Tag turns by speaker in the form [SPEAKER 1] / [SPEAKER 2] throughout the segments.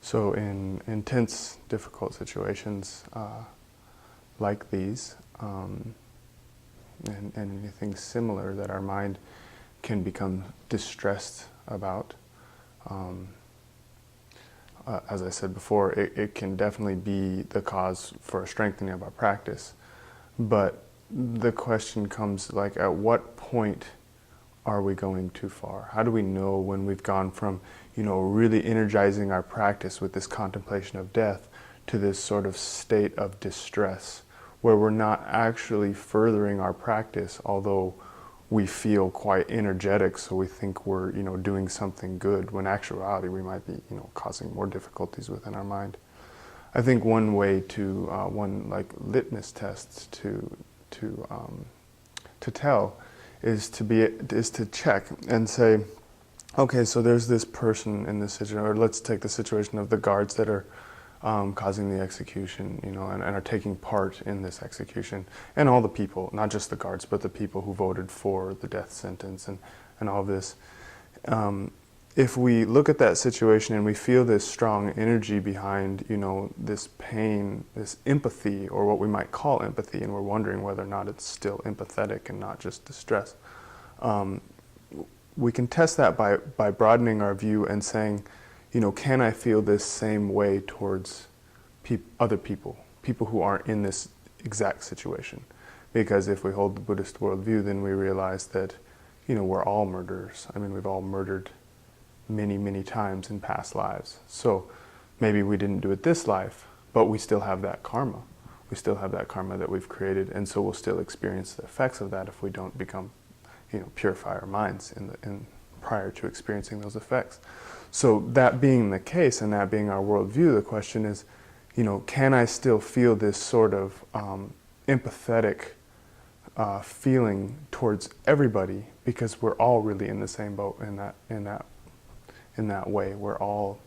[SPEAKER 1] So in intense, difficult situations like these, and anything similar that our mind can become distressed about, as I said before, it can definitely be the cause for a strengthening of our practice. But the question comes, like, at what point are we going too far? How do we know when we've gone from, really energizing our practice with this contemplation of death to this sort of state of distress where we're not actually furthering our practice, although we feel quite energetic, so we think we're, doing something good, when in actuality we might be, causing more difficulties within our mind. I think one way to, one like litmus test to tell is to check and say, okay, so there's this person in this situation, or let's take the situation of the guards that are causing the execution, and are taking part in this execution, and all the people, not just the guards, but the people who voted for the death sentence and all of this. If we look at that situation and we feel this strong energy behind, this pain, this empathy, or what we might call empathy, and we're wondering whether or not it's still empathetic and not just distress, we can test that by broadening our view and saying, can I feel this same way towards other people who aren't in this exact situation? Because if we hold the Buddhist worldview, then we realize that, we're all murderers. I mean, we've all murdered many, many times in past lives. So maybe we didn't do it this life, but we still have that karma. We still have that karma that we've created, and so we'll still experience the effects of that if we don't become, purify our minds prior to experiencing those effects. So that being the case, and that being our worldview, the question is, can I still feel this sort of empathetic feeling towards everybody, because we're all really in the same boat in that way. We're all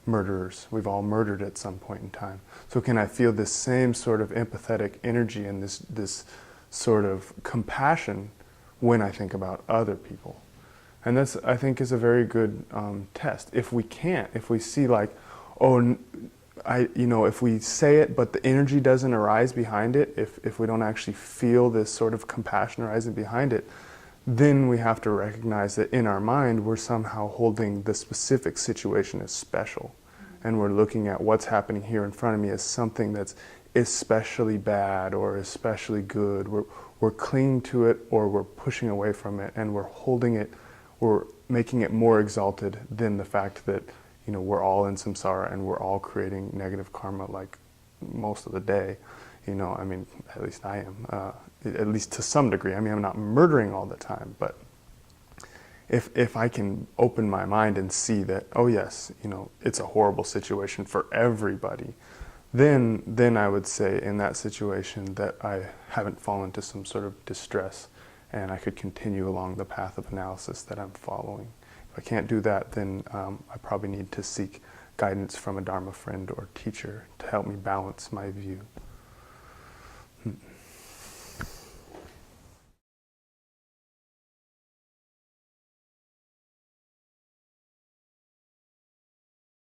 [SPEAKER 1] murderers. We've all murdered at some point in time. So can I feel this same sort of empathetic energy and this sort of compassion when I think about other people? And that's, I think, is a very good test. If we can't, if we see like, if we say it but the energy doesn't arise behind it, if we don't actually feel this sort of compassion arising behind it, then we have to recognize that in our mind we're somehow holding the specific situation as special. And we're looking at what's happening here in front of me as something that's especially bad or especially good. We're clinging to it, or we're pushing away from it, and we're holding it, we're making it more exalted than the fact that, we're all in samsara and we're all creating negative karma like most of the day. I mean, at least I am, at least to some degree. I mean, I'm not murdering all the time, but if I can open my mind and see that, oh yes, it's a horrible situation for everybody, then I would say in that situation that I haven't fallen to some sort of distress, and I could continue along the path of analysis that I'm following. If I can't do that, then I probably need to seek guidance from a Dharma friend or teacher to help me balance my view.